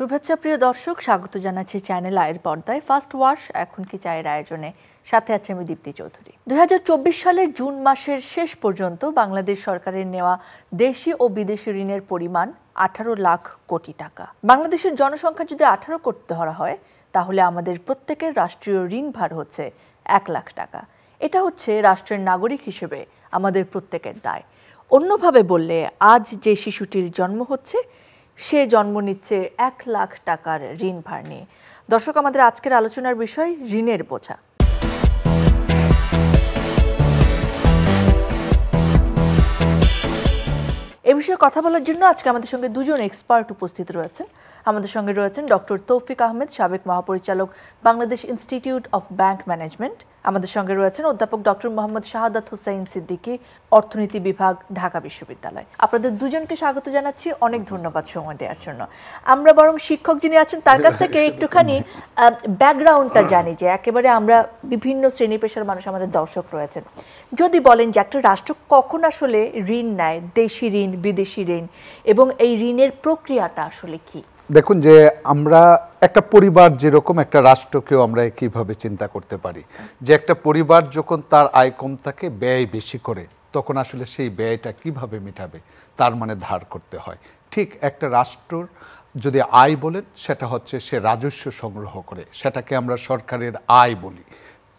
শুভেচ্ছা প্রিয় দর্শক, স্বাগত জানাচ্ছি চ্যানেল আয়ের পর্দায় ফার্স্ট ওয়াশ এখন কি চায়ের আয়োজনে। সাথে আছে আমি দীপ্তি চৌধুরী। 2024 সালের জুন মাসের শেষ পর্যন্ত বাংলাদেশ সরকারের নেওয়া দেশি ও বিদেশি ঋণের পরিমাণ 18 লাখ কোটি টাকা। বাংলাদেশের জনসংখ্যা যদি 18 কোটি ধরা হয় তাহলে আমাদের প্রত্যেকের রাষ্ট্রীয় ঋণ ভার হচ্ছে 1 লাখ টাকা। এটা হচ্ছে রাষ্ট্রের নাগরিক হিসেবে আমাদের প্রত্যেকের দায়। অন্যভাবে বললে আজ যে শিশুটির জন্ম হচ্ছে সে জন্ম নিচ্ছে 1 লাখ টাকার ঋণ ভার নিয়ে। দর্শক, আমাদের আজকের আলোচনার বিষয় ঋণের বোঝা। এ বিষয়ে কথা বলার জন্য আজকে আমাদের সঙ্গে দুজন এক্সপার্ট উপস্থিত রয়েছেন। আমাদের সঙ্গে রয়েছেন ডক্টর তৌফিক আহমেদ, সাবেক মহাপরিচালক, Bangladesh institute of bank management. আমাদের সঙ্গে রয়েছেন অধ্যাপক ডক্টর মোহাম্মদ শাহাদাত হোসেন সিদ্দিকী, অর্থনীতি বিভাগ, ঢাকা বিশ্ববিদ্যালয়। আপনাদের দুজনকে স্বাগত জানাচ্ছি, অনেক ধন্যবাদ সময় দেওয়ার জন্য। আমরা বরং শিক্ষক যিনি আছেন তার কাছ থেকে একটুখানি ব্যাকগ্রাউন্ডটা জানি, যে একেবারে আমরা বিভিন্ন শ্রেণী পেশার মানুষ আমাদের দর্শক রয়েছেন। যদি বলেন যে একটা রাষ্ট্র কখন আসলে ঋণ নেয়, দেশি ঋণ, বিদেশি ঋণ, এবং এই ঋণের প্রক্রিয়াটা আসলে কি? দেখুন, যে আমরা একটা পরিবার যেরকম একটা রাষ্ট্রকেও আমরা কিভাবে চিন্তা করতে পারি, যে একটা পরিবার যখন তার আয় কম থাকে, ব্যয় বেশি করে, তখন আসলে সেই ব্যয়টা কিভাবে মেটাবে, তার মানে ধার করতে হয়। ঠিক একটা রাষ্ট্রর যদি আয় বলেন, সেটা হচ্ছে সে রাজস্ব সংগ্রহ করে, সেটাকে আমরা সরকারের আয় বলি।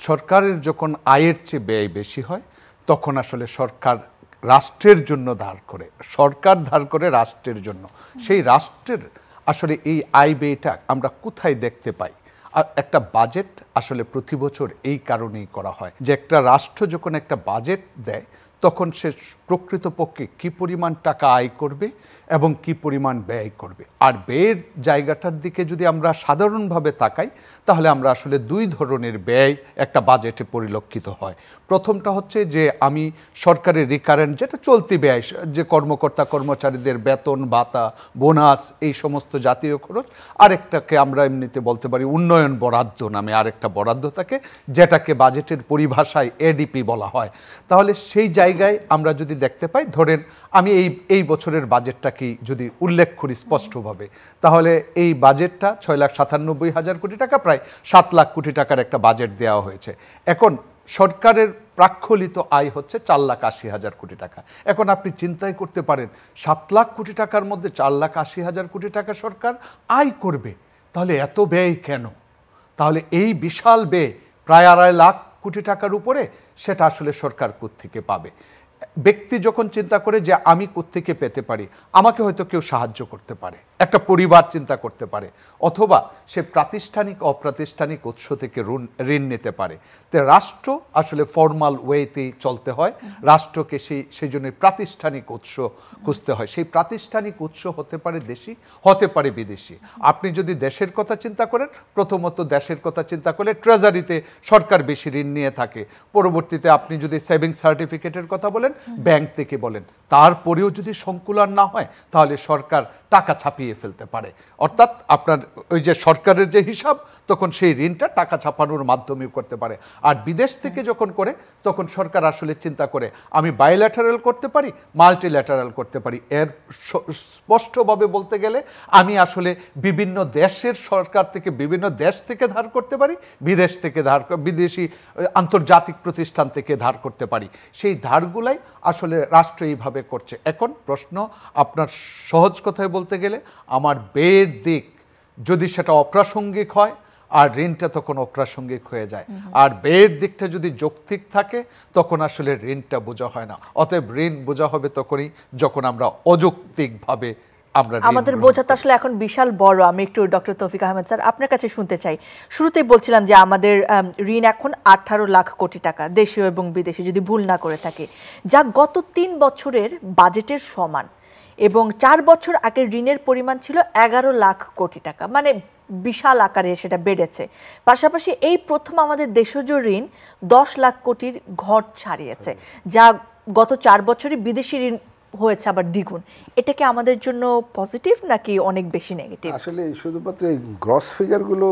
সরকারের যখন আয়ের চেয়ে ব্যয় বেশি হয়, তখন আসলে সরকার রাষ্ট্রের জন্য ধার করে, সরকার ধার করে রাষ্ট্রের জন্য। সেই রাষ্ট্রের আসলে এই আয় ব্যয়টা আমরা কোথায় দেখতে পাই? আর একটা বাজেট আসলে প্রতি বছর এই কারণেই করা হয়, যে একটা রাষ্ট্র যখন একটা বাজেট দেয়, তখন সে প্রকৃতপক্ষে কী পরিমাণ টাকা আয় করবে এবং কী পরিমাণ ব্যয় করবে। আর ব্যয়ের জায়গাটার দিকে যদি আমরা সাধারণভাবে তাকাই, তাহলে আমরা আসলে দুই ধরনের ব্যয় একটা বাজেটে পরিলক্ষিত হয়। প্রথমটা হচ্ছে যে আমি সরকারের রিকারেন্ট, যেটা চলতি ব্যয়, যে কর্মকর্তা কর্মচারীদের বেতন ভাতা, বোনাস, এই সমস্ত জাতীয় খরচ। আরেকটাকে আমরা এমনিতে বলতে পারি উন্নয়ন বরাদ্দ নামে আরেকটা বরাদ্দ থাকে, যেটাকে বাজেটের পরিভাষায় এডিপি বলা হয়। তাহলে সেই জায়গায় আমরা যদি দেখতে পাই, ধরেন আমি এই বছরের বাজেটটা কি যদি উল্লেখ করি স্পষ্টভাবে, তাহলে এই বাজেটটা 6,97,000 কোটি টাকা, প্রায় 7 লাখ কোটি টাকার একটা বাজেট দেওয়া হয়েছে। এখন সরকারের প্রাক্ষলিত আয় হচ্ছে 4,80,000 কোটি টাকা। এখন আপনি চিন্তাই করতে পারেন, 7 লাখ কোটি টাকার মধ্যে 4,80,000 কোটি টাকা সরকার আয় করবে, তাহলে এত ব্যয় কেন? তাহলে এই বিশাল ব্যয় প্রায় 2.5 লাখ কোটি টাকার উপরে, সেটা আসলে সরকার কোত্থেকে পাবে? ব্যক্তি যখন চিন্তা করে যে আমি কোত্থেকে পেতে পারি, আমাকে হয়তো কেউ সাহায্য করতে পারে, একটা পরিবার চিন্তা করতে পারে, অথবা সে প্রাতিষ্ঠানিক অপ্রাতিষ্ঠানিক উৎস থেকে ঋণ নিতে পারে। তো রাষ্ট্র আসলে ফর্মাল ওয়েতেই চলতে হয়, রাষ্ট্রকে সেই জন্য প্রাতিষ্ঠানিক উৎস খুঁজতে হয়। সেই প্রাতিষ্ঠানিক উৎস হতে পারে দেশি, হতে পারে বিদেশি। আপনি যদি দেশের কথা চিন্তা করেন, প্রথমত দেশের কথা চিন্তা করলে ট্রেজারিতে সরকার বেশি ঋণ নিয়ে থাকে। পরবর্তীতে আপনি যদি সেভিংস সার্টিফিকেটের কথা বলেন, ব্যাংক থেকে বলেন, তারপরেও যদি সংকুলান না হয়, তাহলে সরকার টাকা ছাপিয়ে ফেলতে পারে। অর্থাৎ আপনার ওই যে সরকারের যে হিসাব, তখন সেই ঋণটা টাকা ছাপানোর মাধ্যমেও করতে পারে। আর বিদেশ থেকে যখন করে, তখন সরকার আসলে চিন্তা করে আমি বাইল্যাটারাল করতে পারি, মাল্টিল্যাটারাল করতে পারি। এর স্পষ্টভাবে বলতে গেলে আমি আসলে বিভিন্ন দেশের সরকার থেকে, বিভিন্ন দেশ থেকে ধার করতে পারি, বিদেশ থেকে বিদেশি আন্তর্জাতিক প্রতিষ্ঠান থেকে ধার করতে পারি। সেই ধারগুলাই আসলে রাষ্ট্র এইভাবে করছে। এখন প্রশ্ন আপনার সহজ কথায় বলতে গেলে, আমার ব্যয়ের দিক যদি সেটা অপ্রাসঙ্গিক হয়, আর ঋণটা তখন অপ্রাসঙ্গিক হয়ে যায়। আর ব্যয়ের দিকটা যদি যৌক্তিক থাকে, তখন আসলে ঋণটা বোঝা হয় না। অতএব ঋণ বোঝা হবে তখনই যখন আমরা অযৌক্তিকভাবে আমাদের বোঝাটা আসলে এখন বিশাল বড়। আমি একটু ডক্টর তৌফিক আহমেদ স্যার আপনার কাছে শুনতে চাই। শুরুতেই বলছিলাম যে আমাদের ঋণ এখন 18 লাখ কোটি টাকা, দেশীয় এবং বিদেশি যদি ভুল না করে থাকে, যা গত 3 বছরের বাজেটের সমান, এবং 4 বছর আগে ঋণের পরিমাণ ছিল 11 লাখ কোটি টাকা, মানে বিশাল আকারে সেটা বেড়েছে। পাশাপাশি এই প্রথম আমাদের দেশজ ঋণ 10 লাখ কোটির ঘর ছাড়িয়েছে, যা গত 4 বছরে বিদেশি ঋণ হয়েছে আবার দ্বিগুণ। এটা কি আমাদের জন্য পজিটিভ নাকি অনেক বেশি নেগেটিভ? আসলে শুধুমাত্র এই গ্রস ফিগারগুলো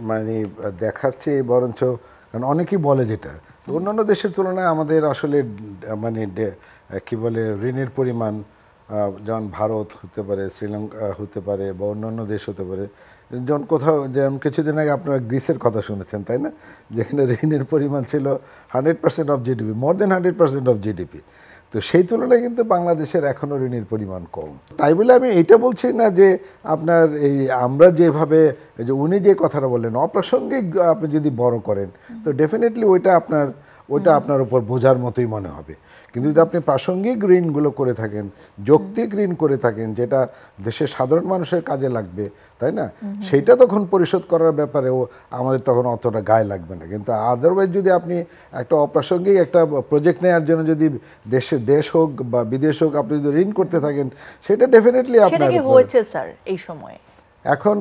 মানে দেখার চেয়ে বরঞ্চ, কারণ অনেকেই বলে যেটা অন্যান্য দেশের তুলনায় আমাদের আসলে মানে কি বলে ঋণের পরিমাণ যেমন ভারত হতে পারে, শ্রীলঙ্কা হতে পারে, বা অন্যান্য দেশ হতে পারে, যেমন কোথাও যেমন কিছুদিন আগে আপনারা গ্রিসের কথা শুনেছেন, তাই না, যেখানে ঋণের পরিমাণ ছিল 100% of GDP, more than 100% of GDP. তো সেই তুলনায় কিন্তু বাংলাদেশের এখনও ঋণের পরিমাণ কম। তাই বলে আমি এটা বলছি না যে আপনার এই আমরা যেভাবে যে উনি যে কথাটা বললেন অপ্রাসঙ্গিক আপনি যদি বড় করেন, তো ডেফিনেটলি ওইটা আপনার উপর বোঝার মতোই মনে হবে। কিন্তু যদি আপনি প্রাসঙ্গিক ঋণগুলো করে থাকেন, যৌক্তিক ঋণ করে থাকেন, যেটা দেশের সাধারণ মানুষের কাজে লাগবে, তাই না, সেইটা তখন পরিশোধ করার ব্যাপারেও আমাদের তখন অতটা গায়ে লাগবে না। কিন্তু আদারওয়াইজ যদি আপনি একটা অপ্রাসঙ্গিক একটা প্রজেক্ট নেওয়ার জন্য যদি দেশ হোক বা বিদেশ হোক আপনি যদি ঋণ করতে থাকেন, সেটা ডেফিনেটলি আপনার হয়েছে স্যার এই সময়ে। এখন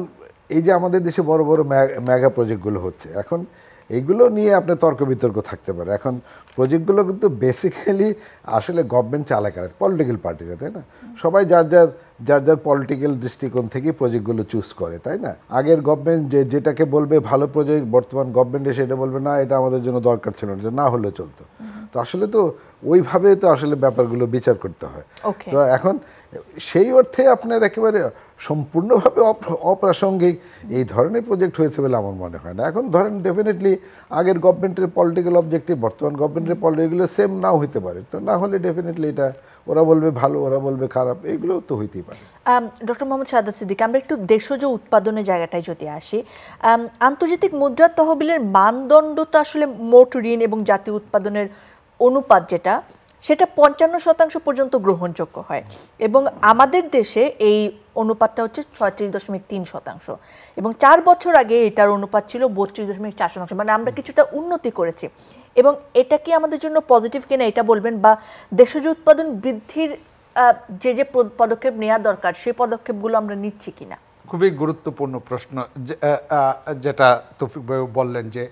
এই যে আমাদের দেশে বড় বড় মেগা প্রজেক্টগুলো হচ্ছে, এখন এইগুলো নিয়ে আপনার তর্ক বিতর্ক থাকতে পারে। এখন প্রজেক্টগুলো কিন্তু বেসিক্যালি আসলে গভর্নমেন্ট চালাকার পলিটিক্যাল পার্টিরা, তাই না, সবাই যার যার পলিটিক্যাল দৃষ্টিকোণ থেকে প্রজেক্টগুলো চুজ করে, তাই না। আগের গভর্নমেন্ট যেটাকে বলবে ভালো প্রজেক্ট, বর্তমান গভর্নমেন্ট এসে এটা বলবে না এটা আমাদের জন্য দরকার ছিল না হলে চলতো। তো আসলে তো ওইভাবে তো আসলে ব্যাপারগুলো বিচার করতে হয়। তো এখন সেই অর্থে আপনার একেবারে সম্পূর্ণভাবে অপ্রাসঙ্গিক এই ধরনের প্রজেক্ট হয়েছে বলে আমার মনে হয় না। এখন ধরেন ডেফিনেটলি আগের গভর্নমেন্টের পলিটিক্যাল অবজেক্টিভ বর্তমান গভর্নমেন্টের পলিটিক্যাল সেম নাও হতে পারে, তো না হলে ডেফিনেটলি এটা ওরা বলবে ভালো, ওরা বলবে খারাপ, এগুলো তো হইতেই পারে। ডক্টর মোহাম্মদ শাহাদাত সিদ্দিকী, আমরা একটু দেশজ উৎপাদনের জায়গাটায় যদি আসি, আন্তর্জাতিক মুদ্রা তহবিলের মানদণ্ড তো আসলে মোট ঋণ এবং জাতীয় উৎপাদনের অনুপাত যেটা, সেটা 55% পর্যন্ত গ্রহণযোগ্য হয়, এবং আমাদের দেশে এই অনুপাতটা হচ্ছে 36.3%, এবং 4 বছর আগে এটার অনুপাত ছিল 32.4%। মানে আমরা কিছুটা উন্নতি করেছি, এবং এটা কি আমাদের জন্য পজিটিভ কিনা এটা বলবেন, বা দেশজ উৎপাদন বৃদ্ধির যে পদক্ষেপ নেওয়া দরকার সেই পদক্ষেপগুলো আমরা নিচ্ছি কিনা? খুবই গুরুত্বপূর্ণ প্রশ্ন যেটা তৌফিক ভাই বললেন, যে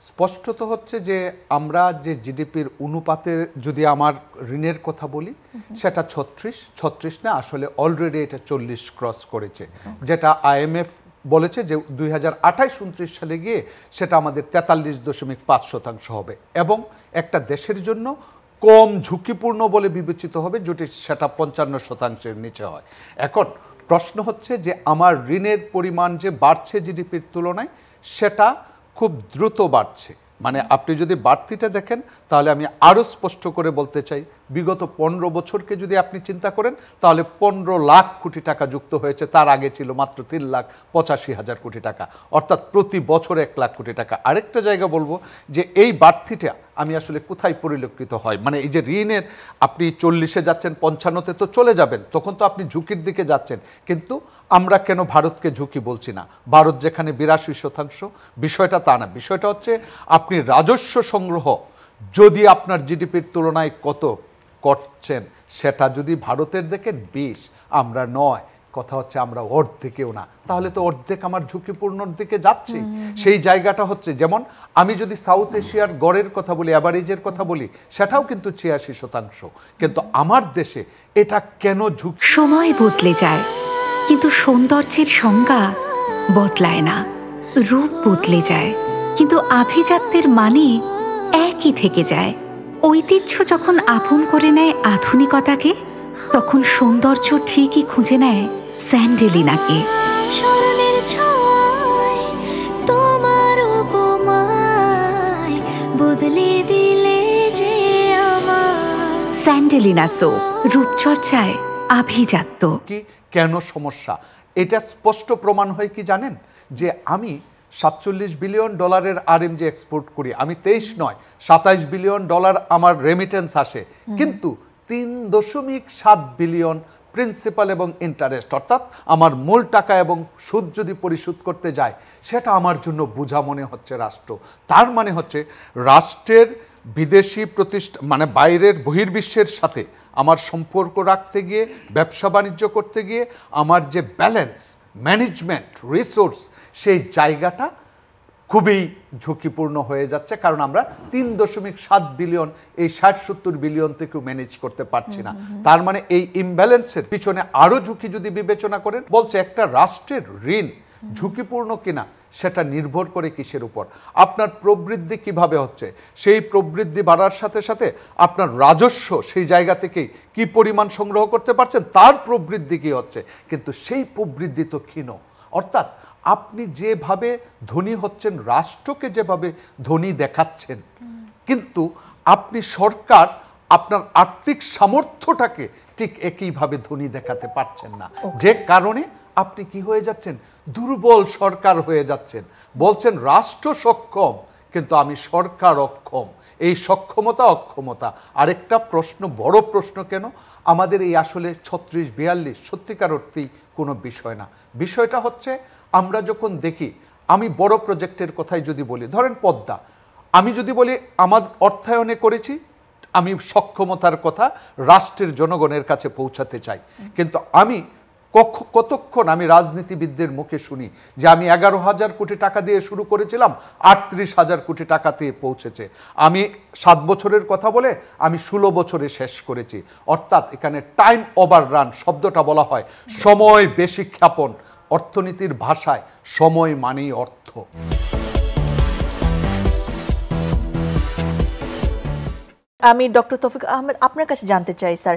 স্পষ্টত হচ্ছে যে আমরা যে জিডিপির অনুপাতে যদি আমার ঋণের কথা বলি, সেটা 36 না, আসলে অলরেডি এটা 40 ক্রস করেছে, যেটা IMF বলেছে যে 2028-29 সালে গিয়ে সেটা আমাদের 43.5% হবে, এবং একটা দেশের জন্য কম ঝুঁকিপূর্ণ বলে বিবেচিত হবে যদি সেটা 55%-এর নিচে হয়। এখন প্রশ্ন হচ্ছে যে আমার ঋণের পরিমাণ যে বাড়ছে জিডিপির তুলনায়, সেটা খুব দ্রুত বাড়ছে। মানে আপনি যদি বাড়তিটা দেখেন, তাহলে আমি আরও স্পষ্ট করে বলতে চাই, বিগত 15 বছরকে যদি আপনি চিন্তা করেন, তাহলে 15 লাখ কোটি টাকা যুক্ত হয়েছে, তার আগে ছিল মাত্র 3,85,000 কোটি টাকা, অর্থাৎ প্রতি বছর 1 লাখ কোটি টাকা। আরেকটা জায়গা বলবো যে এই বাড়তিটা আমি আসলে কোথায় পরিলক্ষিত হয়, মানে এই যে ঋণের আপনি 40-এ যাচ্ছেন, 55-তে তো চলে যাবেন, তখন তো আপনি ঝুঁকির দিকে যাচ্ছেন। কিন্তু আমরা কেন ভারতকে ঝুঁকি বলছি না? ভারত যেখানে 82%, বিষয়টা তা না, বিষয়টা হচ্ছে আপনি রাজস্ব সংগ্রহ যদি আপনার জিডিপির তুলনায় কত করছেন, সেটা যদি ভারতের দেখেন 20, আমরা 9, কথা হচ্ছে আমরা অর্ধেকেও না, তাহলে তো অর্ধেক আমার ঝুঁকিপূর্ণর দিকে যাচ্ছে। সেই জায়গাটা হচ্ছে, যেমন আমি যদি সাউথ এশিয়ার গড়ের কথা বলি, অ্যাভারেজের কথা বলি, সেটাও কিন্তু 86%, কিন্তু আমার দেশে এটা কেন ঝুঁকি? সময় বদলে যায়, কিন্তু সৌন্দর্যের সংজ্ঞা বদলায় না। রূপ বদলে যায়, কিন্তু আভিজাত্যের মানে একই থেকে যায়। ঐতিহ্য যখন আপন করে নেয় আধুনিকতাকে, তখন সৌন্দর্য ঠিকই খুঁজে নেয় স্যান্ডেলিনাকে। স্মরণের ছোঁয়ায় তোমার উপমায় বদলে দিলে যে আমার। স্যান্ডেলিনা সো, রূপচর্চায় আভিজাত্য। কি কেন সমস্যা? এটা স্পষ্ট প্রমাণ হয় কি জানেন, যে আমি $47 বিলিয়ন RMG এক্সপোর্ট করি, আমি 23 নয় 27 বিলিয়ন ডলার আমার রেমিটেন্স আসে, কিন্তু 3.7 বিলিয়ন প্রিন্সিপাল এবং ইন্টারেস্ট, অর্থাৎ আমার মূল টাকা এবং সুদ যদি পরিশোধ করতে যায়, সেটা আমার জন্য বোঝা মনে হচ্ছে রাষ্ট্র। তার মানে হচ্ছে রাষ্ট্রের বিদেশি প্রতিষ্ঠান, মানে বাইরের বহির্বিশ্বের সাথে আমার সম্পর্ক রাখতে গিয়ে, ব্যবসা বাণিজ্য করতে গিয়ে আমার যে ব্যালেন্স, ম্যানেজমেন্ট, রিসোর্স, সেই জায়গাটা খুবই ঝুঁকিপূর্ণ হয়ে যাচ্ছে, কারণ আমরা 3.7 বিলিয়ন এই 60-70 বিলিয়ন থেকেও ম্যানেজ করতে পারছি না। তার মানে এই ইমব্যালেন্সের পিছনে আরও ঝুঁকি যদি বিবেচনা করেন, বলছে একটা রাষ্ট্রের ঋণ ঝুঁকিপূর্ণ কিনা, সেটা নির্ভর করে কিসের উপর? আপনার প্রবৃদ্ধি কিভাবে হচ্ছে, সেই প্রবৃদ্ধি বাড়ার সাথে সাথে আপনার রাজস্ব সেই জায়গা থেকে কি পরিমাণ সংগ্রহ করতে পারছেন, তার প্রবৃদ্ধি কি হচ্ছে। কিন্তু সেই প্রবৃদ্ধি তো ক্ষীণ। অর্থাৎ আপনি যেভাবে ধনী হচ্ছেন, রাষ্ট্রকে যেভাবে ধনী দেখাচ্ছেন, কিন্তু আপনি সরকার আপনার আর্থিক সামর্থ্যটাকে ঠিক একইভাবে ধনী দেখাতে পারছেন না, যে কারণে আপনি কি হয়ে যাচ্ছেন, দুর্বল সরকার হয়ে যাচ্ছেন। বলছেন রাষ্ট্র সক্ষম, কিন্তু আমি সরকার অক্ষম। এই সক্ষমতা অক্ষমতা আরেকটা প্রশ্ন, বড় প্রশ্ন, কেন আমাদের এই আসলে 36-42 সত্যিকার অর্থেই কোনো বিষয় না। বিষয়টা হচ্ছে আমরা যখন দেখি, আমি বড় প্রজেক্টের কথাই যদি বলি, ধরেন পদ্মা, আমি যদি বলি আমার অর্থায়নে করেছি, আমি সক্ষমতার কথা রাষ্ট্রের জনগণের কাছে পৌঁছাতে চাই। কিন্তু আমি কতক্ষণ আমি রাজনীতিবিদদের মুখে শুনি যে আমি 11,000 কোটি টাকা দিয়ে শুরু করেছিলাম, 38,000 কোটি টাকাতে পৌঁছেছে। আমি 7 বছরের কথা বলে আমি 16 বছরে শেষ করেছি। অর্থাৎ এখানে টাইম ওভার রান শব্দটা বলা হয়, সময় বেশি ক্ষেপণ। অর্থনীতির ভাষায় সময় মানেই অর্থ। আমি ডক্টর তৌফিক আহমেদ আপনার কাছে জানতে চাই স্যার,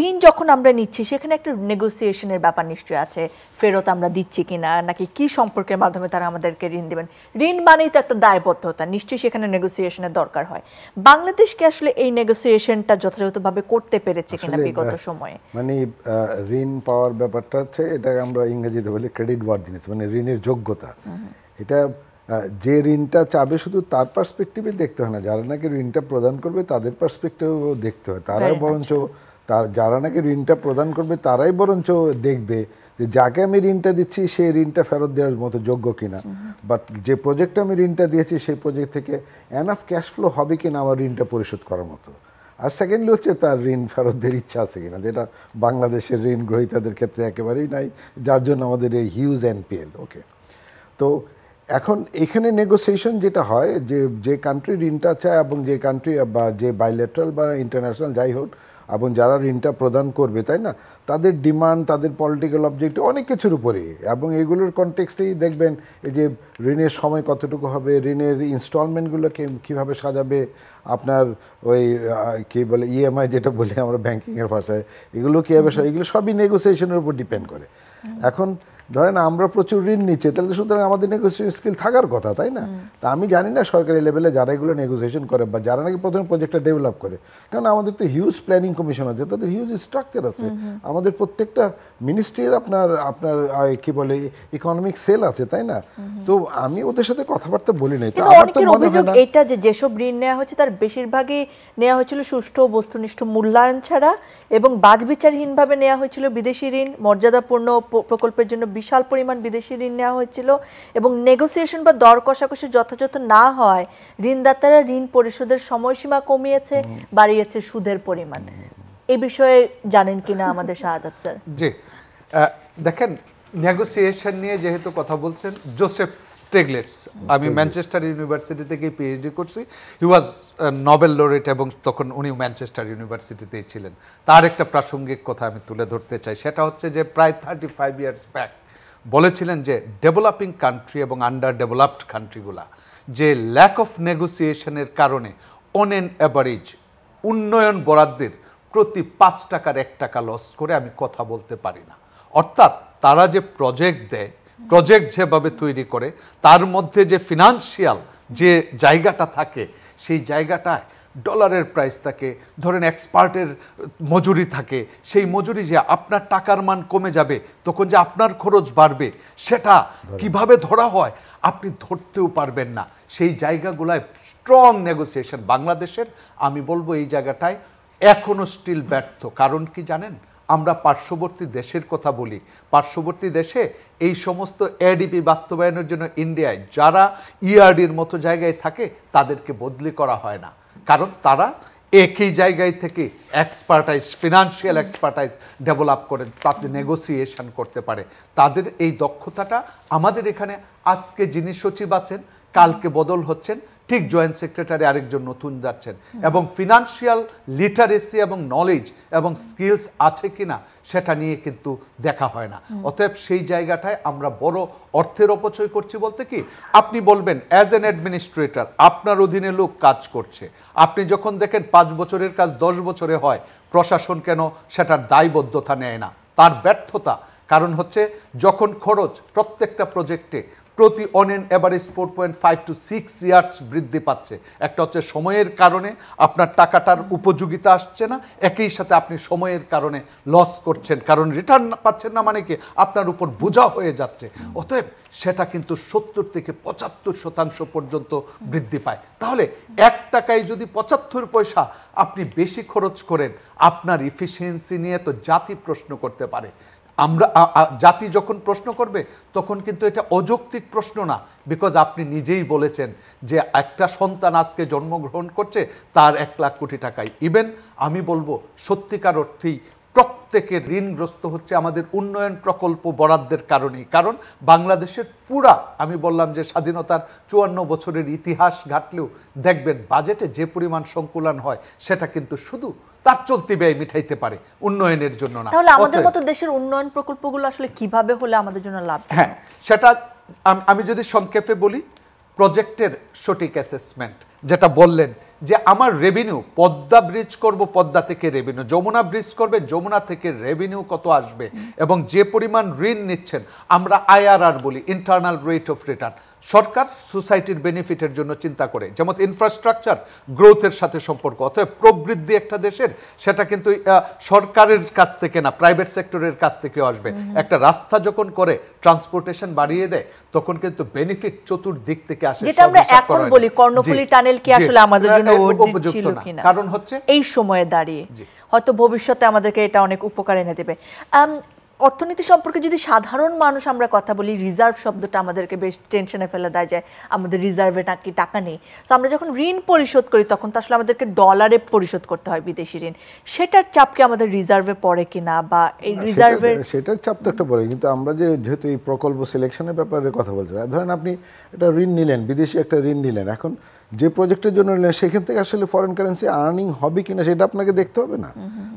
ঋণ যখন আমরা নিচ্ছি সেখানে একটা নেগোসিয়েশনের ব্যাপার নিশ্চয়ই আছে, ফেরত আমরা দিচ্ছি কিনা, নাকি কি সম্পর্কের মাধ্যমে তারা আমাদেরকে ঋণ দেবেন। ঋণ মানেই তো একটা দায়বদ্ধতা, নিশ্চয়ই সেখানে নেগোসিয়েশনের দরকার হয়। বাংলাদেশকে আসলে এই নেগোসিয়েশনটা যথাযথভাবে করতে পেরেছে কিনা বিগত সময়ে? মানে ঋণ পাওয়ার ব্যাপারটা হচ্ছে, এটা আমরা ইংরেজিতে বলি ক্রেডিট ওয়ার্দিনেস, মানে ঋণের যোগ্যতা। এটা যে ঋণটা চাবে শুধু তার পার্সপেক্টিভে দেখতে হয় না, যারা নাকি ঋণটা প্রদান করবে তাদের পার্সপেক্টিভেও দেখতে হয়। তারাই বরঞ্চ যারা নাকি ঋণটা প্রদান করবে তারাই বরঞ্চ দেখবে যে যাকে আমি ঋণটা দিচ্ছি সেই ঋণটা ফেরত দেওয়ার মতো যোগ্য কিনা, বা যে প্রজেক্টে আমি ঋণটা দিয়েছি সেই প্রজেক্ট থেকে এনাফ ক্যাশ ফ্লো হবে কিনা আমার ঋণটা পরিশোধ করার মতো। আর সেকেন্ডলি হচ্ছে তার ঋণ ফেরত দেওয়ার ইচ্ছা আছে কিনা, যেটা বাংলাদেশের ঋণ গ্রহীতাদের ক্ষেত্রে একেবারেই নাই, যার জন্য আমাদের এই হিউজ এনপিএল। ওকে, তো এখন এখানে নেগোসিয়েশন যেটা হয়, যে কান্ট্রি ঋণটা চায় এবং যে কান্ট্রি বা যে বাইলেটারাল বা ইন্টারন্যাশনাল যাই হোক, এবং যারা ঋণটা প্রদান করবে, তাই না, তাদের ডিমান্ড, তাদের পলিটিক্যাল অবজেক্টিভ অনেক কিছুর উপরে, এবং এগুলোর কনটেক্সটেই দেখবেন এই যে ঋণের সময় কতটুকু হবে, ঋণের ইনস্টলমেন্টগুলোকে কীভাবে সাজাবে, আপনার ওই কী বলে ইএমআই যেটা বলি আমরা ব্যাংকিংয়ের ভাষায়, এগুলো কীভাবে, এগুলো সবই নেগোসিয়েশনের উপর ডিপেন্ড করে। এখন ধরেন আমরা প্রচুর ঋণ নিচ্ছি, তাহলে সুতরাং আমাদের নেগোসিয়েশন স্কিল থাকার কথা, তাই না? তা আমি জানি না সরকারি লেভেলে যারা এগুলো নেগোসিয়েশন করে বা যারা নাকি প্রথমে প্রজেক্টটা ডেভেলপ করে, কারণ আমাদের তো হিউজ প্ল্যানিং কমিশন আছে, তাদের হিউজ স্ট্রাকচার আছে, আমাদের প্রত্যেকটা মিনিস্ট্রির আপনার কি বলে ইকোনমিক সেল আছে, তাই না? তো আমি ওদের সাথে কথাবার্তা বলি নাই। কিন্তু অনেকের অভিযোগ এটা যে যেসব ঋণ নেওয়া হয়েছে তার বেশিরভাগই নেওয়া হয়েছিল সুষ্ঠু বস্তুনিষ্ঠ মূল্যায়ন ছাড়া, এবং বাছবিচারহীনভাবে নেওয়া হয়েছিল বিদেশি ঋণ। মর্যাদাপূর্ণ প্রকল্পের জন্য বিশাল পরিমাণ বিদেশি ঋণ নেওয়া হয়েছিল, এবং নেগোসিয়েশন বা দর কষাকষি যথাযথ না হয় ঋণদাতারা ঋণ পরিশোধের সময়সীমা কমিয়েছে, বাড়িয়েছে সুদের পরিমাণ। এই বিষয়ে জানেন কিনা আমাদের শাহাদাত স্যার? জি, দেখেন, নেগোসিয়েশন নিয়ে যেহেতু কথা বলছেন, জোসেফ স্টেগলেটস, আমি ম্যানচেস্টার ইউনিভার্সিটি থেকে পিএইচডি করছি, হি ওয়াজ নোবেল লরেট, এবং তখন উনি ম্যানচেস্টার ইউনিভার্সিটিতেই ছিলেন। তার একটা প্রাসঙ্গিক কথা আমি তুলে ধরতে চাই, সেটা হচ্ছে যে প্রায় 35 ইয়ার্স ব্যাক বলেছিলেন যে ডেভেলপিং কান্ট্রি এবং আন্ডার ডেভেলপড কান্ট্রিগুলা যে ল্যাক অফ নেগোসিয়েশনের কারণে অন অ্যান অ্যাভারেজ উন্নয়ন বরাদ্দের প্রতি 5 টাকার 1 টাকা লস করে আমি কথা বলতে পারি না। অর্থাৎ তারা যে প্রজেক্ট দেয়, প্রজেক্ট যেভাবে তৈরি করে, তার মধ্যে যে ফিনান্সিয়াল যে জায়গাটা থাকে, সেই জায়গাটায় ডলারের প্রাইস থাকে, ধরেন এক্সপার্টের মজুরি থাকে, সেই মজুরি যে আপনার টাকার মান কমে যাবে, তখন যে আপনার খরচ বাড়বে, সেটা কিভাবে ধরা হয় আপনি ধরতেও পারবেন না। সেই জায়গাগুলায় স্ট্রং নেগোসিয়েশন বাংলাদেশের, আমি বলবো এই জায়গাটায় এখনো স্টিল ব্যর্থ। কারণ কি জানেন, আমরা পার্শ্ববর্তী দেশের কথা বলি, পার্শ্ববর্তী দেশে এই সমস্ত এডিপি বাস্তবায়নের জন্য ইন্ডিয়ায় যারা ইআরডির মতো জায়গায় থাকে তাদেরকে বদলি করা হয় না, কারণ তারা একই জায়গায় থেকে এক্সপার্টাইজ, ফিনান্সিয়াল এক্সপার্টাইজ ডেভেলপ করে, তাতে নেগোসিয়েশন করতে পারে। তাদের এই দক্ষতাটা আমাদের এখানে, আজকে যিনি সচিব আছেন কালকে বদল হচ্ছেন, ঠিক জয়েন্ট সেক্রেটারি আরেকজন নতুন যাচ্ছেন, এবং ফিনান্সিয়াল লিটারেসি এবং নলেজ এবং স্কিলস আছে কিনা সেটা নিয়ে কিন্তু দেখা হয় না। অতএব সেই জায়গাটায় আমরা বড় অর্থের অপচয় করছি বলতে কি, আপনি বলবেন অ্যাজ এন অ্যাডমিনিস্ট্রেটর আপনার অধীনে লোক কাজ করছে, আপনি যখন দেখেন 5 বছরের কাজ 10 বছরে হয়, প্রশাসন কেন সেটার দায়বদ্ধতা নেয় না? তার ব্যর্থতা। কারণ হচ্ছে যখন খরচ প্রত্যেকটা প্রজেক্টে প্রতি on an average 4.5 to 6 years বৃদ্ধি পাচ্ছে, একটা হচ্ছে সময়ের কারণে আপনার টাকাটার উপযোগিতা আসছে না, একই সাথে আপনি সময়ের কারণে লস করছেন, কারণ রিটার্ন পাচ্ছেন না, মানে কি আপনার উপর বোঝা হয়ে যাচ্ছে। অতএব সেটা কিন্তু 70 থেকে 75% পর্যন্ত বৃদ্ধি পায়। তাহলে 1 টাকায় যদি 75 পয়সা আপনি বেশি খরচ করেন, আপনার এফিসিয়েন্সি নিয়ে তো জাতি প্রশ্ন করতে পারে। আমরা জাতি যখন প্রশ্ন করবে তখন কিন্তু এটা অযৌক্তিক প্রশ্ন না, বিকজ আপনি নিজেই বলেছেন যে একটা সন্তান আজকে জন্মগ্রহণ করছে তার 1 লাখ কোটি টাকায়। ইভেন আমি বলবো সত্যিকার অর্থেই প্রত্যেকের ঋণগ্রস্ত হচ্ছে আমাদের উন্নয়ন প্রকল্প বরাদ্দের কারণেই। কারণ বাংলাদেশের পুরা, আমি বললাম যে স্বাধীনতার 54 বছরের ইতিহাস ঘাটলেও দেখবেন বাজেটে যে পরিমাণ সংকুলান হয় সেটা কিন্তু শুধু তার চলতি ব্যয় মিটাইতে পারে, উন্নয়নের জন্য না। তাহলে আমাদের মতো দেশের উন্নয়ন প্রকল্পগুলো আসলে কিভাবে হলে আমাদের জন্য লাভ? হ্যাঁ, সেটা আমি যদি সংক্ষেপে বলি, প্রজেক্টের সঠিক অ্যাসেসমেন্ট, যেটা বললেন যে আমার রেভিনিউ, পদ্মা ব্রিজ করব, পদ্মা থেকে রেভিনিউ, যমুনা ব্রিজ করবে, যমুনা থেকে রেভিনিউ কত আসবে, এবং যে পরিমাণ ঋণ নিচ্ছেন, আমরা আইআরআর বলি, ইন্টারনাল রেট অফ রিটার্ন। সরকার সোসাইটির বেনিফিটের জন্য চিন্তা করে, যেমন ইনফ্রাস্ট্রাকচার গ্রোথের সাথে সম্পর্ক। অতএব প্রবৃদ্ধি একটা দেশের, সেটা কিন্তু সরকারের কাছ থেকে না, প্রাইভেট সেক্টরের কাছ থেকে আসবে। একটা রাস্তা যখন করে, ট্রান্সপোর্টেশন বাড়িয়ে দেয়, তখন কিন্তু বেনিফিট চতুর্দিক থেকে আসে। যেটা আমরা এখন বলি কর্ণফুলী টানেল কি আসলে আমাদের জন্য উপযুক্ত কিনা, কারণ হচ্ছে এই সময়ে দাঁড়িয়ে হয়তো ভবিষ্যতে আমাদেরকে এটা অনেক উপকার এনে দেবে। অর্থনীতি সম্পর্কে যদি সাধারণ মানুষ আমরা কথা বলি, রিজার্ভ শব্দটা আমাদেরকে বেশ টেনশনে ফেলে দেয়, যে আমাদের রিজার্ভে নাকি টাকা নেই। তো আমরা যখন ঋণ পরিশোধ করি তখন তো আসলে আমাদেরকে ডলারে পরিশোধ করতে হয় বিদেশি ঋণ, সেটার চাপ কি আমাদের রিজার্ভে পড়ে কিনা, বা এই রিজার্ভে? সেটার চাপ তো একটা পড়ে, কিন্তু আমরা যেহেতু এই প্রকল্প সিলেকশনের ব্যাপারে কথা বলছি, ধরেন আপনি একটা ঋণ নিলেন, বিদেশি একটা ঋণ নিলেন, এখন যে প্রজেক্টের জন্য নিলেন সেখান থেকে আসলে ফরেন কারেন্সি আর্নিং হবে কিনা সেটা আপনাকে দেখতে হবে না,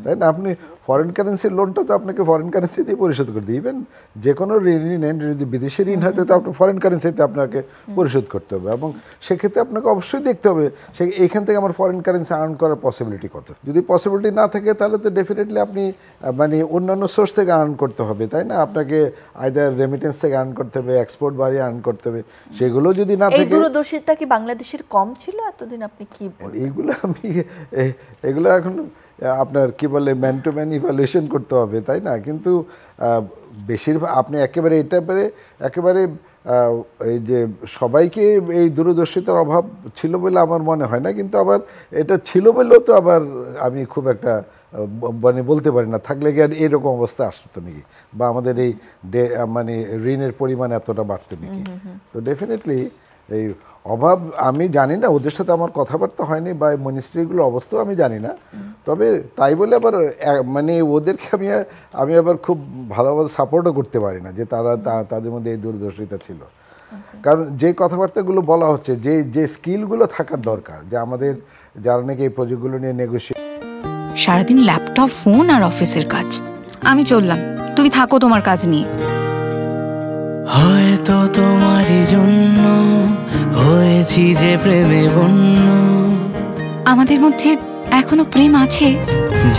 তাই না? আপনি ফরেন কারেন্সির লোনটা তো আপনাকে ফরেন কারেন্সি দিয়ে পরিশোধ করতে দিবেন। যে কোনো ঋণই নেন, যদি বিদেশি ঋণ হয় তো আপনার ফরেন কারেন্সিতে আপনাকে পরিশোধ করতে হবে, এবং সেক্ষেত্রে আপনাকে অবশ্যই দেখতে হবে এইখান থেকে আমার ফরেন কারেন্সি আর্ন করার পসিবিলিটি কত। যদি পসিবিলিটি না থাকে তাহলে তো ডেফিনেটলি আপনি মানে অন্যান্য সোর্স থেকে আর্ন করতে হবে, তাই না? আপনাকে আইদার রেমিটেন্স থেকে আর্ন করতে হবে, এক্সপোর্ট বাড়িয়ে আর্ন করতে হবে। সেগুলো যদি না থাকে, এই দূরদর্শিতা কি বাংলাদেশের কম ছিল এতদিন? আপনি কি এগুলো এখন আপনার কি বলে ম্যান টু ম্যান ইভ্যালুয়েশন করতে হবে, তাই না? কিন্তু বেশিরভাগ আপনি একেবারে এই যে সবাইকে এই দূরদর্শিতার অভাব ছিল বলে আমার মনে হয় না, কিন্তু আবার এটা ছিল বলেও তো আবার আমি খুব একটা মানে বলতে পারি না, থাকলে কি আর এরকম অবস্থা আসতো নাকি, বা আমাদের এই মানে ঋণের পরিমাণ এতটা বাড়তো নাকি? তো ডেফিনেটলি এই অভাব, আমি জানি না, ওদের সাথে আমার কথাবার্তা হয়নি, বা মিনিস্ট্রিগুলোর অবস্থাও আমি জানি না। তবে তাই বলে আবার মানে ওদেরকে আমি আবার খুব ভালোভাবে সাপোর্টও করতে পারি না যে তাদের মধ্যে এই দূরদর্শিতা ছিল। কারণ যে কথাবার্তাগুলো বলা হচ্ছে, যে স্কিলগুলো থাকার দরকার, যে আমাদের যারা নাকি এই প্রজেক্টগুলো নিয়ে নেগোশিয়েট, সারাদিন ল্যাপটপ, ফোন আর অফিসের কাজ। আমি চললাম, তুমি থাকো তোমার কাজ নিয়ে। হয়তো তোমারই জন্য হয়েছি যে প্রেমে বন্য। আমাদের মধ্যে এখনো প্রেম আছে,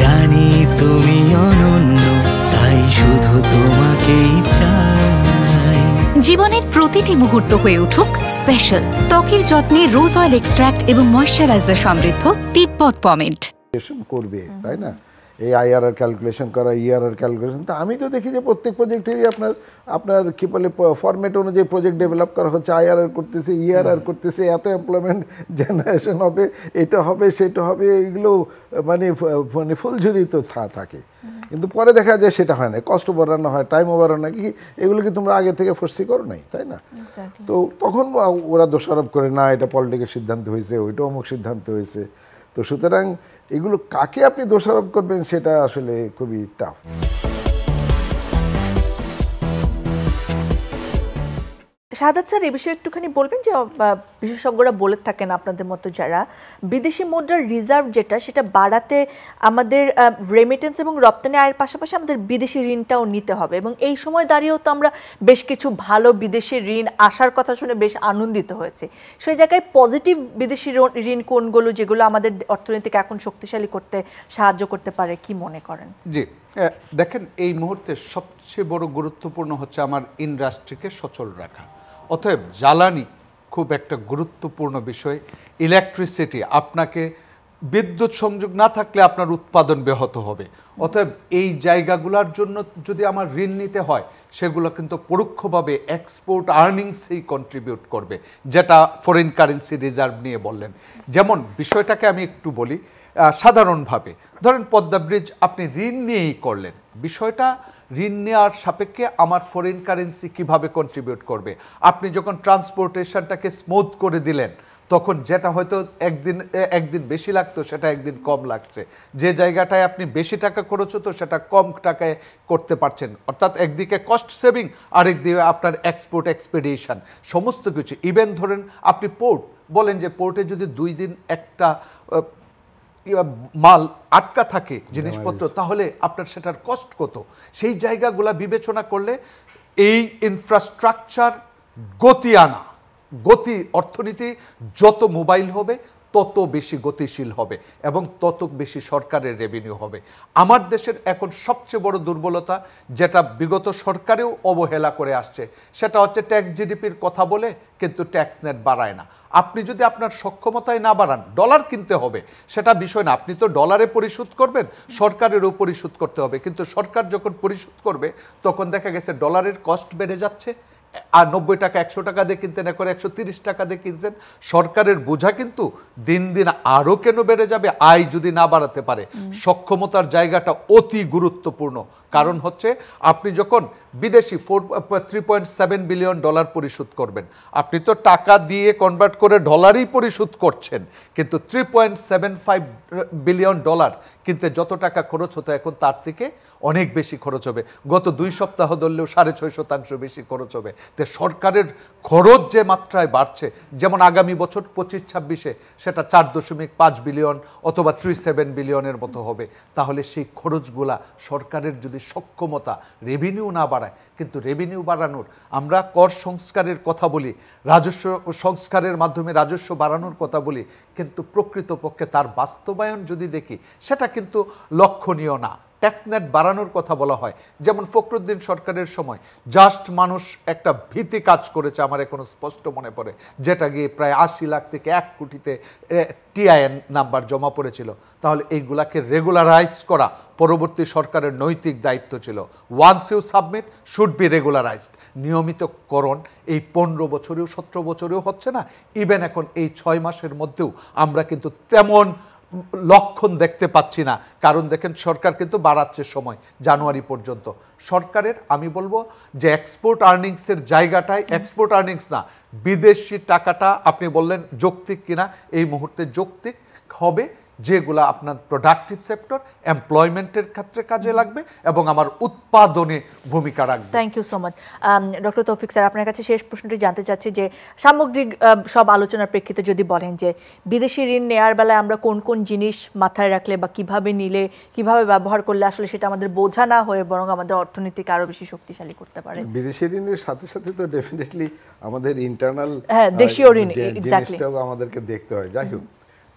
জানি তুমি অনন্য, তাই শুধু তোমাকেই চাই। জীবনের প্রতিটি মুহূর্ত হয়ে উঠুক স্পেশাল। ত্বকের যত্নে রোজ অয়েল এক্সট্রাক্ট এবং ময়শ্চারাইজার সমৃদ্ধ তিব্বত পমেন্ট করবে, তাই না? এই আইআরআর ক্যালকুলেশন করা, ইআরআর ক্যালকুলেশন। তো আমি তো দেখি যে প্রত্যেক প্রজেক্টেরই আপনার কি বলে ফরম্যাট অনুযায়ী প্রজেক্ট ডেভেলপ করা হচ্ছে, আইআরআর করতেছে, ইআরআর করতেছে, এত এমপ্লয়মেন্ট জেনারেশন হবে, এটা হবে, সেটা হবে, এগুলো মানে ফুলঝুরি তো থাকে। কিন্তু পরে দেখা যায় সেটা হয় না, কষ্ট বাড়ানো হয়, টাইমও বাড়ানো হয়, কি এগুলো কি তোমরা আগে থেকে ফোর্সি করো নাই, তাই না? তো তখন ওরা দোষারোপ করে, না এটা পলিটিক্যাল সিদ্ধান্ত হয়েছে, ওইটা অমুক সিদ্ধান্ত হয়েছে। তো সুতরাং এগুলো কাকে আপনি দোষারোপ করবেন সেটা আসলে খুবই টাফ। শাহাদাত স্যার এই বিষয়ে একটুখানি বলবেন যে বিশেষজ্ঞরা বলে থাকেন আপনাদের মতো যারা বিদেশি মুদ্রার রিজার্ভ যেটা সেটা বাড়াতে আমাদের রেমিটেন্স এবং রপ্তানি আয়ের পাশাপাশি আমাদের বিদেশি ঋণটাও নিতে হবে, এবং এই সময় দাঁড়িয়েও তো আমরা বেশ কিছু ভালো বিদেশি ঋণ আসার কথা শুনে বেশ আনন্দিত হয়েছে। সেই জায়গায় পজিটিভ বিদেশি ঋণ কোনগুলো যেগুলো আমাদের অর্থনীতিকে এখন শক্তিশালী করতে সাহায্য করতে পারে, কি মনে করেন? জি, দেখেন এই মুহূর্তে সবচেয়ে বড় গুরুত্বপূর্ণ হচ্ছে আমার ইন্ডাস্ট্রিকে সচল রাখা। অতএব জ্বালানি খুব একটা গুরুত্বপূর্ণ বিষয়। ইলেকট্রিসিটি, আপনাকে বিদ্যুৎ সংযোগ না থাকলে আপনার উৎপাদন ব্যাহত হবে। অতএব এই জায়গাগুলোর জন্য যদি আমার ঋণ নিতে হয় সেগুলো কিন্তু পরোক্ষভাবে এক্সপোর্ট আর্নিংসেই কন্ট্রিবিউট করবে, যেটা ফরেন কারেন্সি রিজার্ভ নিয়ে বললেন। যেমন বিষয়টাকে আমি একটু বলি সাধারণভাবে, ধরেন পদ্মা ব্রিজ আপনি ঋণ নিয়েই করলেন, বিষয়টা ঋণ নেওয়ার সাপেক্ষে আমার ফরেন কারেন্সি কিভাবে কন্ট্রিবিউট করবে। আপনি যখন ট্রান্সপোর্টেশনটাকে স্মুথ করে দিলেন তখন যেটা হয়তো একদিন বেশি লাগতো সেটা একদিন কম লাগছে, যে জায়গাটায় আপনি বেশি টাকা খরচ হতো সেটা কম টাকায় করতে পারছেন। অর্থাৎ একদিকে কস্ট সেভিং, আরেকদিকে আপনার এক্সপোর্ট এক্সপেডিশন সমস্ত কিছু। ইভেন ধরেন আপনি পোর্ট বলেন যে পোর্টে যদি 2 দিন একটা মাল আটকা থাকে জিনিসপত্র, তাহলে আপনার সেটার কস্ট কত। সেই জায়গাগুলা বিবেচনা করলে এই ইনফ্রাস্ট্রাকচার গতি আনা, গতি অর্থনীতি যত মোবাইল হবে তত বেশি গতিশীল হবে এবং তত বেশি সরকারের রেভিনিউ হবে। আমার দেশের এখন সবচেয়ে বড় দুর্বলতা, যেটা বিগত সরকারেও অবহেলা করে আসছে, সেটা হচ্ছে ট্যাক্স জিডিপির কথা বলে কিন্তু ট্যাক্স নেট বাড়ায় না। আপনি যদি আপনার সক্ষমতায় না বাড়ান, ডলার কিনতে হবে সেটা বিষয় না, আপনি তো ডলারে পরিশোধ করবেন, সরকারেরও পরিশোধ করতে হবে, কিন্তু সরকার যখন পরিশোধ করবে তখন দেখা গেছে ডলারের কস্ট বেড়ে যাচ্ছে, আর 90 টাকা 100 টাকা দিয়ে কিনতেন এখন 130 টাকা দিয়ে কিনছেন। সরকারের বোঝা কিন্তু দিন দিন আরও কেন বেড়ে যাবে আয় যদি না বাড়াতে পারে। সক্ষমতার জায়গাটা অতি গুরুত্বপূর্ণ, কারণ হচ্ছে আপনি যখন বিদেশি 3.7 বিলিয়ন ডলার পরিশোধ করবেন, আপনি তো টাকা দিয়ে কনভার্ট করে ডলারই পরিশোধ করছেন, কিন্তু 3.75 বিলিয়ন ডলার কিনতে যত টাকা খরচ হতো এখন তার থেকে অনেক বেশি খরচ হবে। গত 2 সপ্তাহ ধরলেও 6.5% বেশি খরচ হবে। তো সরকারের খরচ যে মাত্রায় বাড়ছে, যেমন আগামী বছর 25-26-এ সেটা 4.5 বিলিয়ন অথবা 37 বিলিয়নের মতো হবে, তাহলে সেই খরচগুলা সরকারের যদি সক্ষমতা রেভিনিউ না বাড়ায়, কিন্তু রেভিনিউ বাড়ানোর আমরা কর সংস্কারের কথা বলি, রাজস্ব সংস্কারের মাধ্যমে রাজস্ব বাড়ানোর কথা বলি, কিন্তু প্রকৃতপক্ষে তার বাস্তবায়ন যদি দেখি সেটা কিন্তু লক্ষণীয় না। ট্যাক্স নেট বাড়ানোর কথা বলা হয়, যেমন ফখরুদ্দিন সরকারের সময় জাস্ট মানুষ একটা ভীতি কাজ করেছে, আমার এখনো স্পষ্ট মনে পড়ে, যেটা গিয়ে প্রায় 80 লাখ থেকে 1 কোটিতে টিআইএন নাম্বার জমা পড়েছিল। তাহলে এইগুলাকে রেগুলারাইজ করা পরবর্তী সরকারের নৈতিক দায়িত্ব ছিল। Once you submit should be regularized. নিয়মিতকরণ এই 15 বছরেও 17 বছরেও হচ্ছে না, ইভেন এখন এই 6 মাসের মধ্যেও আমরা কিন্তু তেমন লক্ষণ দেখতে পাচ্ছি না। কারণ দেখেন সরকার কিন্তু বাড়াচ্ছে সময় জানুয়ারি পর্যন্ত। সরকারের আমি বলবো যে এক্সপোর্ট আর্নিংসের জায়গাটায়, এক্সপোর্ট আর্নিংস না, বিদেশি টাকাটা আপনি বললেন যৌক্তিক কিনা, এই মুহূর্তে যৌক্তিক হবে যেগুলো আপনার প্রোডাক্টিভ সেক্টর এমপ্লয়মেন্টের ক্ষেত্রে কাজে লাগবে এবং আমার উৎপাদনে ভূমিকা রাখবে। Thank you so much. Doctor Taufiq sir, আপনার কাছে শেষ প্রশ্নটি জানতে চাচ্ছি যে সামগ্রিক সব আলোচনার প্রেক্ষিতে যদি বলেন যে বিদেশি ঋণ নেওয়ার বেলায় আমরা কোন কোন জিনিস মাথায় রাখলে বা কিভাবে নিলে, কিভাবে ব্যবহার করলে আসলে সেটা আমাদের বোঝা না হয়ে বরং আমাদের অর্থনীতিকে আরো বেশি শক্তিশালী করতে পারে। বিদেশি ঋণের সাথে সাথে তো ডেফিনেটলি আমাদের ইন্টারনাল দেশীয় ঋণ এক্স্যাক্টলি আমাদেরকে দেখতে হয়। যাই হোক,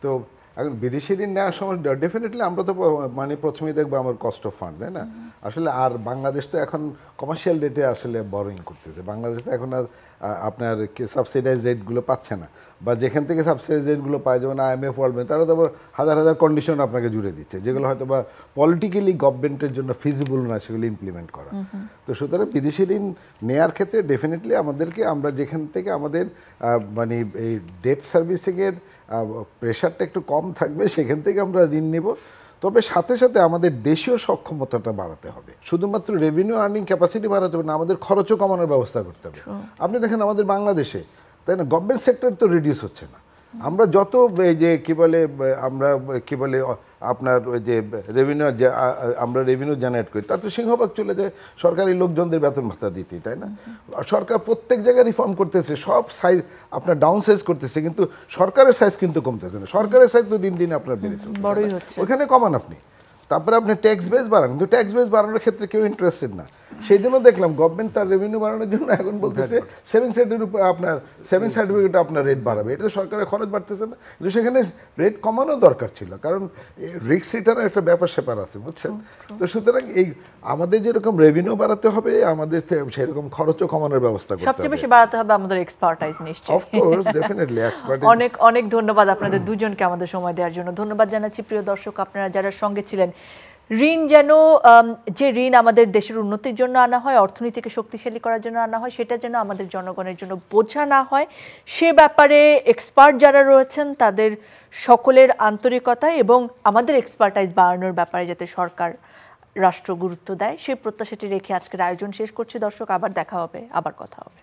তো এখন বিদেশি ঋণ নেওয়ার সময় ডেফিনেটলি আমরা তো মানে প্রথমেই দেখবো আমার কস্ট অফ ফান্ড, তাই না? আসলে আর বাংলাদেশ তো এখন কমার্শিয়াল রেটে আসলে বরোইং করতেছে। বাংলাদেশ তো এখন আর আপনার সাবসিডাইজ রেটগুলো পাচ্ছে না, বা যেখান থেকে সাবসিডাইজ রেটগুলো পায়, যেমন IMF ওয়ার্ল্ড ব্যাংক, তারা তো হাজার হাজার কন্ডিশন আপনাকে জুড়ে দিচ্ছে, যেগুলো হয়তো বা পলিটিক্যালি গভর্নমেন্টের জন্য ফিজিবল না সেগুলো ইমপ্লিমেন্ট করা। তো সুতরাং বিদেশি ঋণ নেওয়ার ক্ষেত্রে ডেফিনেটলি আমাদেরকে, আমরা যেখান থেকে আমাদের মানে এই ডেট সার্ভিসিংয়ের প্রেশারটা একটু কম থাকবে সেখান থেকে আমরা ঋণ নেব। তবে সাথে সাথে আমাদের দেশীয় সক্ষমতাটা বাড়াতে হবে। শুধুমাত্র রেভিনিউ আর্নিং ক্যাপাসিটি বাড়াতে হবে না, আমাদের খরচও কমানোর ব্যবস্থা করতে হবে। আপনি দেখেন আমাদের বাংলাদেশে, তাই না, গভর্নমেন্ট সেক্টর তো রিডিউস হচ্ছে না, আমরা যত এই যে কি বলে আমরা কি বলে আপনার ওই যে রেভিনিউ আমরা রেভিনিউ জেনারেট করি, তার তো সিংহভাগ চলে যায় সরকারি লোকজনদের বেতন ভাতা দিতে, তাই না? সরকার প্রত্যেক জায়গায় রিফর্ম করতেছে, সব সাইজ আপনার ডাউন সাইজ করতেছে, কিন্তু সরকারের সাইজ কিন্তু কমতেছে না। সরকারের সাইজ তো দিন দিন আপনার বেড়ে চলছে, ওখানে কমান আপনি, তারপরে আপনি ট্যাক্স বেস বাড়ান, কিন্তু ট্যাক্স বেস বাড়ানোর ক্ষেত্রে কেউ ইন্টারেস্টেড না। সেই দিনও দেখলাম গভর্নমেন্ট তার রেভিনিউ বাড়ানোর জন্য এখন বলতেছে সেভিং সার্টিফিকেট আপনার রেট বাড়াবে। এটা তো সরকারের খরচ বাড়তেছে না, কিন্তু সেখানে রেট কমানো দরকার ছিল, কারণ রিস্ক রিটার্নের একটা ব্যাপার স্যাপার আছে, বুঝছেন? তো সুতরাং এই আমাদের যেরকম রেভিনিউ বাড়াতে হবে, আমাদের সেরকম খরচও কমানোর ব্যবস্থা করতে হবে। সবচেয়ে বেশি বাড়াতে হবে আমাদের এক্সপার্টাইজ, নিশ্চয়ই। Of course, definitely expertise. অনেক অনেক ধন্যবাদ আপনাদের দুজনকে আমাদের সময় দেওয়ার জন্য। ধন্যবাদ জানাচ্ছি প্রিয় দর্শক, আপনারা যারা সঙ্গে ছিলেন। ঋণ যেন যে ঋণ আমাদের দেশের উন্নতির জন্য আনা হয়, অর্থনীতিকে শক্তিশালী করার জন্য আনা হয়, সেটা যেন আমাদের জনগণের জন্য বোঝা না হয়, সে ব্যাপারে এক্সপার্ট যারা রয়েছেন তাদের সকলের আন্তরিকতা এবং আমাদের এক্সপার্টাইজ বাড়ানোর ব্যাপারে যাতে সরকার রাষ্ট্র গুরুত্ব দেয়, সেই প্রত্যাশাটি রেখে আজকের আয়োজন শেষ করছি। দর্শক, আবার দেখা হবে, আবার কথা হবে।